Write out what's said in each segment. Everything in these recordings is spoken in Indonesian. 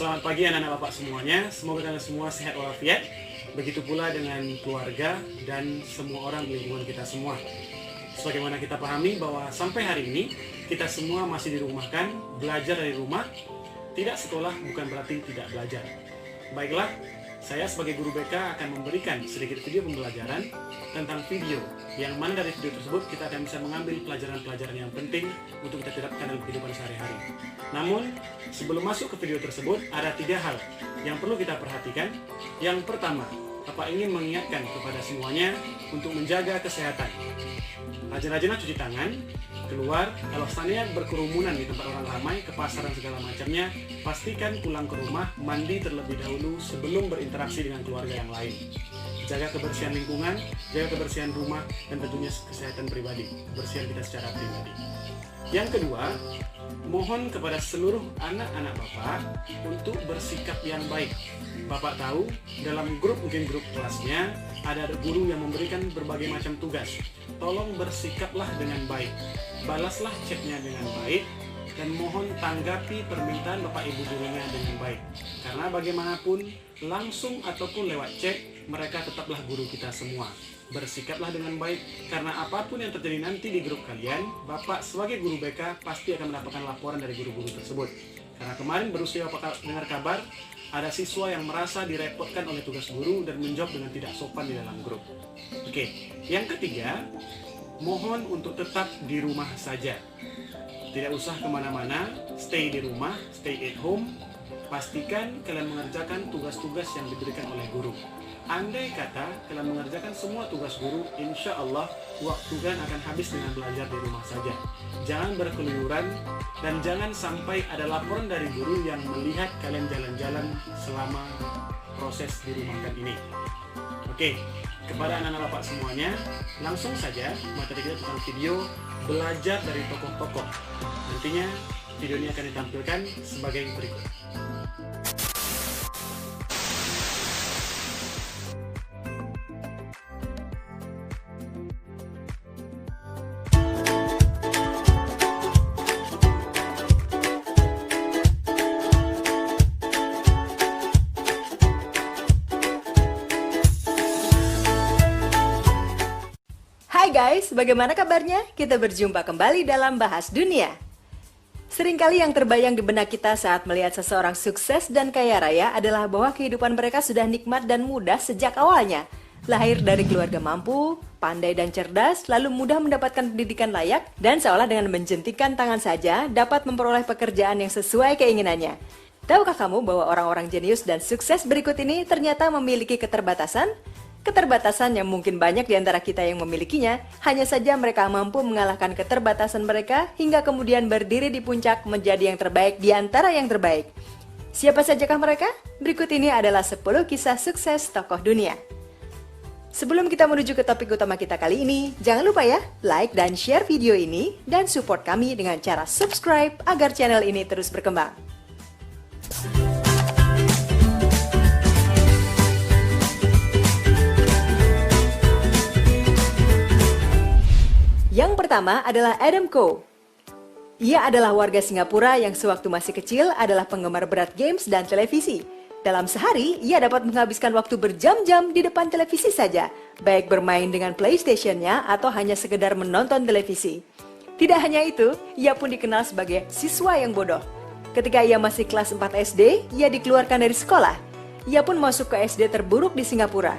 Selamat pagi anak-anak Bapak semuanya. Semoga kalian semua sehat walafiat. Begitu pula dengan keluarga dan semua orang di lingkungan kita semua. Sebagaimana kita pahami bahwa sampai hari ini kita semua masih dirumahkan, belajar dari rumah. Tidak sekolah bukan berarti tidak belajar. Baiklah, saya sebagai guru BK akan memberikan sedikit video pembelajaran tentang video, yang mana dari video tersebut kita akan bisa mengambil pelajaran-pelajaran yang penting untuk kita terapkan dalam kehidupan sehari-hari. Namun, sebelum masuk ke video tersebut, ada 3 hal yang perlu kita perhatikan. Yang pertama, Bapak ingin mengingatkan kepada semuanya untuk menjaga kesehatan. Rajin-rajinlah cuci tangan, keluar, kalau seandainya berkerumunan di tempat orang ramai, ke pasar dan segala macamnya, pastikan pulang ke rumah, mandi terlebih dahulu sebelum berinteraksi dengan keluarga yang lain. Jaga kebersihan lingkungan, jaga kebersihan rumah, dan tentunya kesehatan pribadi, kebersihan kita secara pribadi. Yang kedua, mohon kepada seluruh anak-anak Bapak untuk bersikap yang baik. Bapak tahu, dalam mungkin grup kelasnya, ada guru yang memberikan berbagai macam tugas. Tolong bersikaplah dengan baik, balaslah chatnya dengan baik, dan mohon tanggapi permintaan Bapak Ibu gurunya dengan baik. Karena bagaimanapun, langsung ataupun lewat chat, mereka tetaplah guru kita semua. Bersikaplah dengan baik, karena apapun yang terjadi nanti di grup kalian, Bapak sebagai guru BK pasti akan mendapatkan laporan dari guru-guru tersebut. Karena kemarin baru saja Bapak dengar kabar, ada siswa yang merasa direpotkan oleh tugas guru dan menjawab dengan tidak sopan di dalam grup. Oke, yang ketiga, mohon untuk tetap di rumah saja. Tidak usah kemana-mana, stay di rumah, stay at home. Pastikan kalian mengerjakan tugas-tugas yang diberikan oleh guru. Andai kata kalian mengerjakan semua tugas guru, insya Allah waktu kalian akan habis dengan belajar di rumah saja. Jangan berkeluyuran dan jangan sampai ada laporan dari guru yang melihat kalian jalan-jalan selama proses dirumahkan ini. Oke, kepada anak-anak Bapak semuanya, langsung saja materi kita tentang video belajar dari tokoh-tokoh. Nantinya video ini akan ditampilkan sebagai berikut. Hai guys, bagaimana kabarnya? Kita berjumpa kembali dalam Bahas Dunia. Seringkali yang terbayang di benak kita saat melihat seseorang sukses dan kaya raya adalah bahwa kehidupan mereka sudah nikmat dan mudah sejak awalnya. Lahir dari keluarga mampu, pandai dan cerdas, lalu mudah mendapatkan pendidikan layak, dan seolah dengan menjentikkan tangan saja dapat memperoleh pekerjaan yang sesuai keinginannya. Tahukah kamu bahwa orang-orang jenius dan sukses berikut ini ternyata memiliki keterbatasan? Keterbatasan yang mungkin banyak di antara kita yang memilikinya, hanya saja mereka mampu mengalahkan keterbatasan mereka hingga kemudian berdiri di puncak menjadi yang terbaik di antara yang terbaik. Siapa sajakah mereka? Berikut ini adalah 10 kisah sukses tokoh dunia. Sebelum kita menuju ke topik utama kita kali ini, jangan lupa ya, like dan share video ini, dan support kami dengan cara subscribe agar channel ini terus berkembang. Yang pertama adalah Adam Khoo. Ia adalah warga Singapura yang sewaktu masih kecil adalah penggemar berat games dan televisi. Dalam sehari, ia dapat menghabiskan waktu berjam-jam di depan televisi saja, baik bermain dengan PlayStation-nya atau hanya sekedar menonton televisi. Tidak hanya itu, ia pun dikenal sebagai siswa yang bodoh. Ketika ia masih kelas 4 SD, ia dikeluarkan dari sekolah. Ia pun masuk ke SD terburuk di Singapura.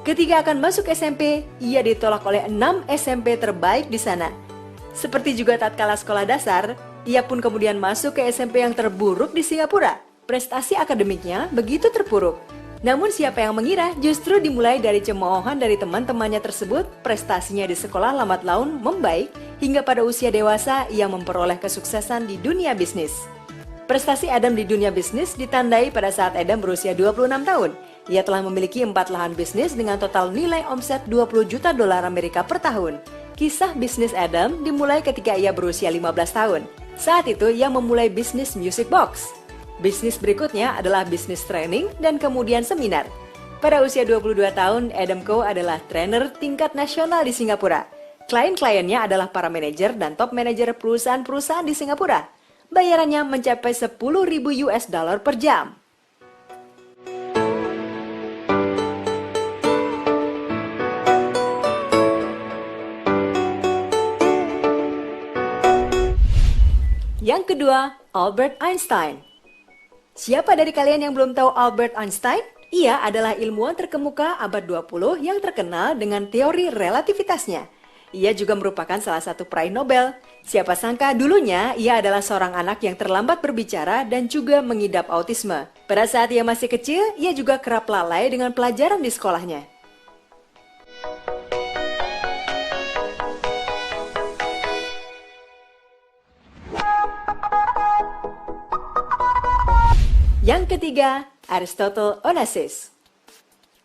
Ketika akan masuk SMP, ia ditolak oleh 6 SMP terbaik di sana. Seperti juga tatkala sekolah dasar, ia pun kemudian masuk ke SMP yang terburuk di Singapura. Prestasi akademiknya begitu terpuruk. Namun siapa yang mengira justru dimulai dari cemoohan dari teman-temannya tersebut, prestasinya di sekolah lambat laun membaik hingga pada usia dewasa ia memperoleh kesuksesan di dunia bisnis. Prestasi Adam di dunia bisnis ditandai pada saat Adam berusia 26 tahun. Ia telah memiliki 4 lahan bisnis dengan total nilai omset 20 juta dolar Amerika per tahun. Kisah bisnis Adam dimulai ketika ia berusia 15 tahun. Saat itu ia memulai bisnis music box. Bisnis berikutnya adalah bisnis training dan kemudian seminar. Pada usia 22 tahun, Adam Khoo adalah trainer tingkat nasional di Singapura. Klien-kliennya adalah para manajer dan top manajer perusahaan-perusahaan di Singapura. Bayarannya mencapai 10.000 US dollar per jam. Yang kedua, Albert Einstein. Siapa dari kalian yang belum tahu Albert Einstein? Ia adalah ilmuwan terkemuka abad 20 yang terkenal dengan teori relativitasnya. Ia juga merupakan salah satu peraih Nobel. Siapa sangka dulunya ia adalah seorang anak yang terlambat berbicara dan juga mengidap autisme. Pada saat ia masih kecil, ia juga kerap lalai dengan pelajaran di sekolahnya. Yang ketiga, Aristotle Onassis.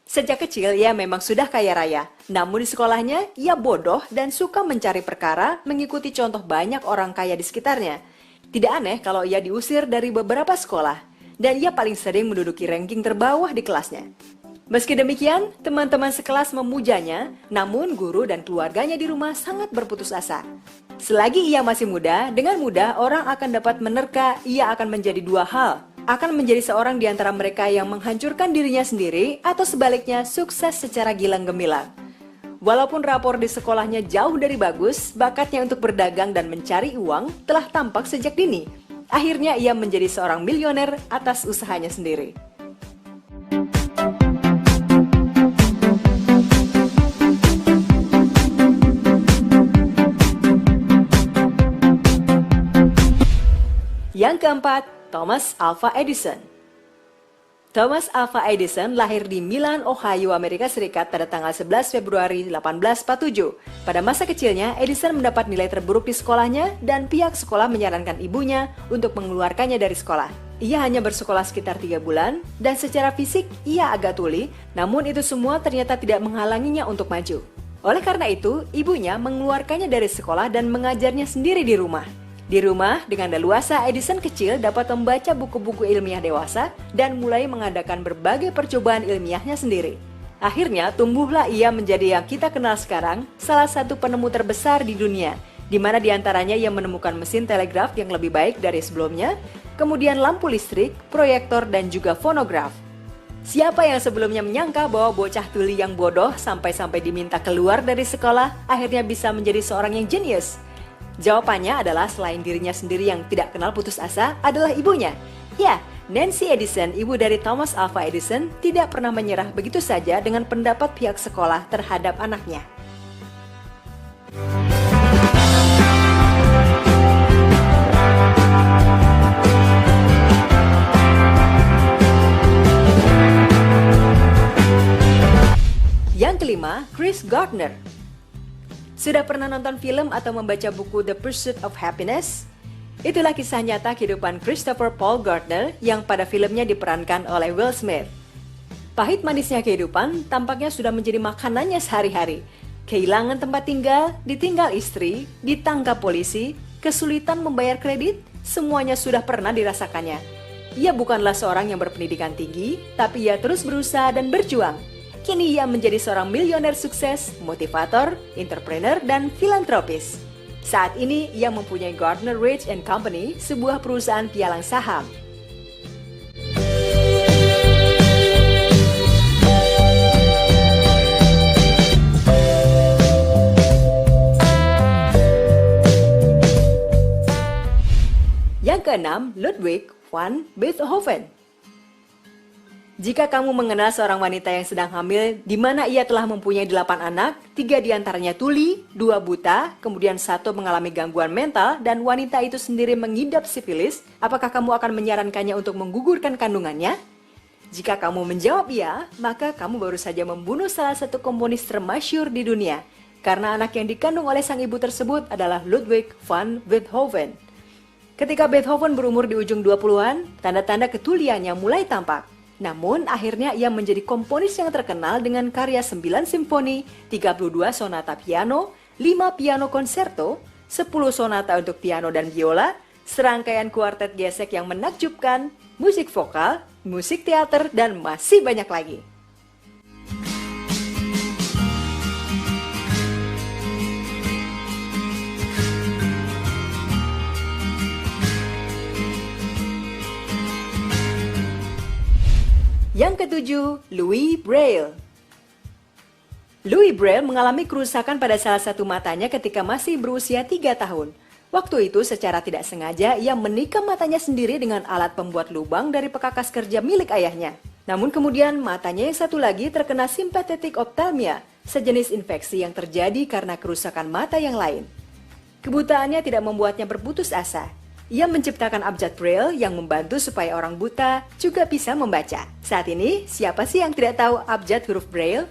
Sejak kecil ia memang sudah kaya raya, namun di sekolahnya ia bodoh dan suka mencari perkara mengikuti contoh banyak orang kaya di sekitarnya. Tidak aneh kalau ia diusir dari beberapa sekolah, dan ia paling sering menduduki ranking terbawah di kelasnya. Meski demikian, teman-teman sekelas memujanya, namun guru dan keluarganya di rumah sangat berputus asa. Selagi ia masih muda, dengan mudah orang akan dapat menerka ia akan menjadi dua hal. Akan menjadi seorang di antara mereka yang menghancurkan dirinya sendiri atau sebaliknya sukses secara gilang gemilang. Walaupun rapor di sekolahnya jauh dari bagus, bakatnya untuk berdagang dan mencari uang telah tampak sejak dini. Akhirnya ia menjadi seorang milioner atas usahanya sendiri. Yang keempat, Thomas Alva Edison. Thomas Alva Edison lahir di Milan, Ohio, Amerika Serikat pada tanggal 11 Februari 1847. Pada masa kecilnya, Edison mendapat nilai terburuk di sekolahnya dan pihak sekolah menyarankan ibunya untuk mengeluarkannya dari sekolah. Ia hanya bersekolah sekitar 3 bulan dan secara fisik ia agak tuli, namun itu semua ternyata tidak menghalanginya untuk maju. Oleh karena itu, ibunya mengeluarkannya dari sekolah dan mengajarnya sendiri di rumah. Di rumah, dengan leluasa Edison kecil dapat membaca buku-buku ilmiah dewasa dan mulai mengadakan berbagai percobaan ilmiahnya sendiri. Akhirnya, tumbuhlah ia menjadi yang kita kenal sekarang, salah satu penemu terbesar di dunia, di mana diantaranya ia menemukan mesin telegraf yang lebih baik dari sebelumnya, kemudian lampu listrik, proyektor, dan juga fonograf. Siapa yang sebelumnya menyangka bahwa bocah tuli yang bodoh sampai-sampai diminta keluar dari sekolah, akhirnya bisa menjadi seorang yang jenius? Jawabannya adalah selain dirinya sendiri yang tidak kenal putus asa adalah ibunya. Ya, Nancy Edison, ibu dari Thomas Alva Edison, tidak pernah menyerah begitu saja dengan pendapat pihak sekolah terhadap anaknya. Yang kelima, Chris Gardner. Sudah pernah nonton film atau membaca buku The Pursuit of Happiness? Itulah kisah nyata kehidupan Christopher Paul Gardner yang pada filmnya diperankan oleh Will Smith. Pahit manisnya kehidupan tampaknya sudah menjadi makanannya sehari-hari. Kehilangan tempat tinggal, ditinggal istri, ditangkap polisi, kesulitan membayar kredit, semuanya sudah pernah dirasakannya. Ia bukanlah seorang yang berpendidikan tinggi, tapi ia terus berusaha dan berjuang. Kini ia menjadi seorang milioner sukses, motivator, entrepreneur, dan filantropis. Saat ini ia mempunyai Gardner Ridge & Company, sebuah perusahaan pialang saham. Yang keenam, Ludwig van Beethoven. Jika kamu mengenal seorang wanita yang sedang hamil, di mana ia telah mempunyai 8 anak, 3 diantaranya tuli, 2 buta, kemudian 1 mengalami gangguan mental, dan wanita itu sendiri mengidap sifilis, apakah kamu akan menyarankannya untuk menggugurkan kandungannya? Jika kamu menjawab iya, maka kamu baru saja membunuh salah satu komponis termasyhur di dunia, karena anak yang dikandung oleh sang ibu tersebut adalah Ludwig van Beethoven. Ketika Beethoven berumur di ujung 20-an, tanda-tanda ketuliannya mulai tampak. Namun, akhirnya ia menjadi komponis yang terkenal dengan karya 9 simfoni, 32 sonata piano, 5 piano konserto, 10 sonata untuk piano dan biola, serangkaian kuartet gesek yang menakjubkan, musik vokal, musik teater, dan masih banyak lagi. Yang ketujuh, Louis Braille. Louis Braille mengalami kerusakan pada salah satu matanya ketika masih berusia 3 tahun. Waktu itu secara tidak sengaja ia menikam matanya sendiri dengan alat pembuat lubang dari pekakas kerja milik ayahnya. Namun kemudian matanya yang satu lagi terkena sympathetic ophthalmia, sejenis infeksi yang terjadi karena kerusakan mata yang lain. Kebutaannya tidak membuatnya berputus asa. Ia menciptakan abjad Braille yang membantu supaya orang buta juga bisa membaca. Saat ini, siapa sih yang tidak tahu abjad huruf Braille?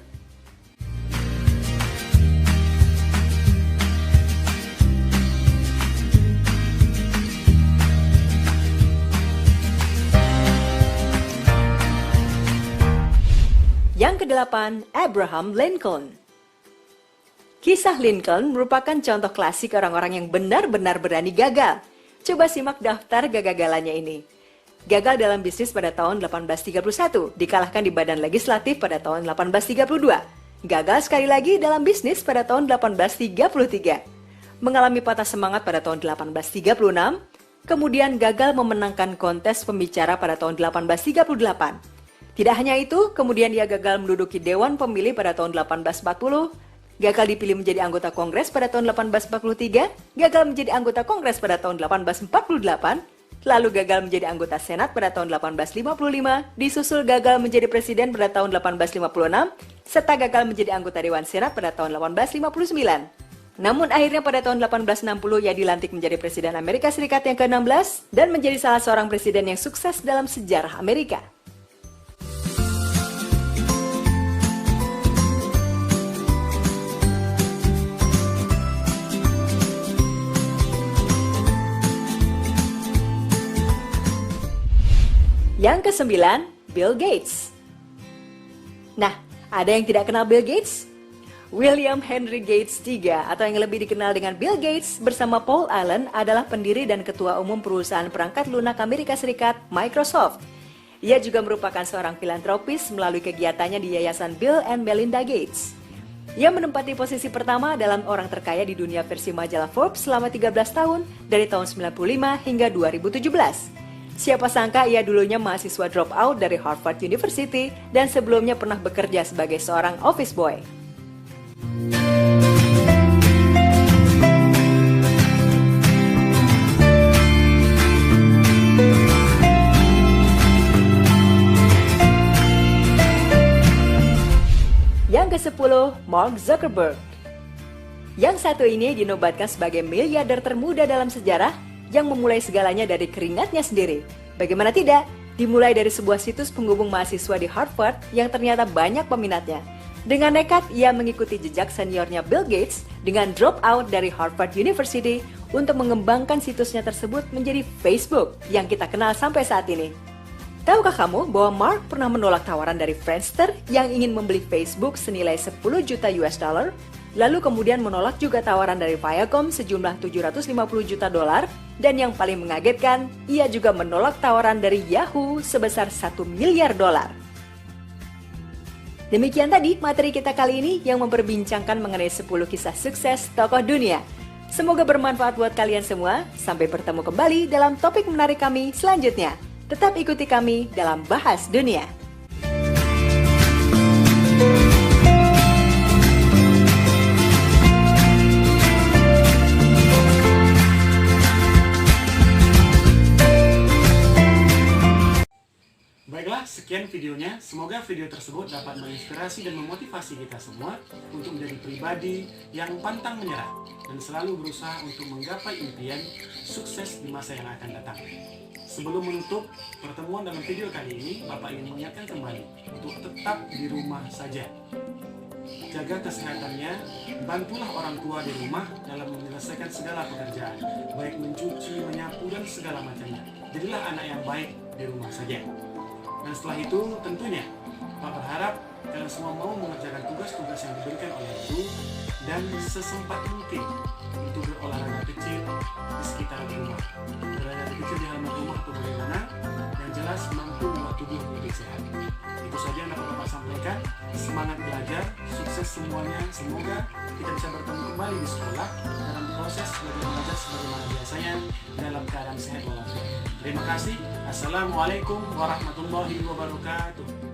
Yang kedelapan, Abraham Lincoln. Kisah Lincoln merupakan contoh klasik orang-orang yang benar-benar berani gagal. Coba simak daftar kegagalannya ini. Gagal dalam bisnis pada tahun 1831, dikalahkan di badan legislatif pada tahun 1832. Gagal sekali lagi dalam bisnis pada tahun 1833. Mengalami patah semangat pada tahun 1836, kemudian gagal memenangkan kontes pembicara pada tahun 1838. Tidak hanya itu, kemudian ia gagal menduduki Dewan Pemilih pada tahun 1840, gagal dipilih menjadi anggota Kongres pada tahun 1843, gagal menjadi anggota Kongres pada tahun 1848, lalu gagal menjadi anggota Senat pada tahun 1855, disusul gagal menjadi presiden pada tahun 1856, serta gagal menjadi anggota Dewan Senat pada tahun 1859. Namun akhirnya pada tahun 1860 ia dilantik menjadi Presiden Amerika Serikat yang ke-16 dan menjadi salah seorang presiden yang sukses dalam sejarah Amerika. Yang kesembilan, Bill Gates. Nah, ada yang tidak kenal Bill Gates? William Henry Gates III atau yang lebih dikenal dengan Bill Gates bersama Paul Allen adalah pendiri dan ketua umum perusahaan perangkat lunak Amerika Serikat, Microsoft. Ia juga merupakan seorang filantropis melalui kegiatannya di Yayasan Bill and Melinda Gates. Ia menempati posisi pertama dalam orang terkaya di dunia versi majalah Forbes selama 13 tahun dari tahun 95 hingga 2017. Siapa sangka ia dulunya mahasiswa drop out dari Harvard University dan sebelumnya pernah bekerja sebagai seorang office boy. Yang ke-10, Mark Zuckerberg. Yang satu ini dinobatkan sebagai miliarder termuda dalam sejarah yang memulai segalanya dari keringatnya sendiri. Bagaimana tidak? Dimulai dari sebuah situs penghubung mahasiswa di Harvard yang ternyata banyak peminatnya. Dengan nekat, ia mengikuti jejak seniornya Bill Gates dengan drop out dari Harvard University untuk mengembangkan situsnya tersebut menjadi Facebook yang kita kenal sampai saat ini. Tahukah kamu bahwa Mark pernah menolak tawaran dari Friendster yang ingin membeli Facebook senilai 10 juta US dollar? Lalu kemudian menolak juga tawaran dari Viacom sejumlah 750 juta dolar, dan yang paling mengagetkan, ia juga menolak tawaran dari Yahoo sebesar 1 miliar dolar. Demikian tadi materi kita kali ini yang memperbincangkan mengenai 10 kisah sukses tokoh dunia. Semoga bermanfaat buat kalian semua. Sampai bertemu kembali dalam topik menarik kami selanjutnya. Tetap ikuti kami dalam Bahas Dunia. Baiklah, sekian videonya. Semoga video tersebut dapat menginspirasi dan memotivasi kita semua untuk menjadi pribadi yang pantang menyerah dan selalu berusaha untuk menggapai impian sukses di masa yang akan datang. Sebelum menutup pertemuan dalam video kali ini, Bapak ingin mengingatkan kembali untuk tetap di rumah saja. Jaga kesehatannya, bantulah orang tua di rumah dalam menyelesaikan segala pekerjaan, baik mencuci, menyapu, dan segala macamnya. Jadilah anak yang baik di rumah saja. Dan setelah itu tentunya Pak berharap kalian semua mau mengerjakan tugas-tugas yang diberikan oleh guru dan sesempat mungkin untuk berolahraga kecil di sekitar rumah. Berolahraga kecil di halaman rumah atau bagaimana yang jelas mampu membuat tubuh lebih sehat. Itu saja yang dapat Bapak sampaikan. Semangat belajar, sukses semuanya. Semoga kita bisa bertemu kembali di sekolah dalam proses belajar sebagaimana biasanya dalam keadaan sehat walafiat. Terima kasih. Assalamualaikum warahmatullahi wabarakatuh.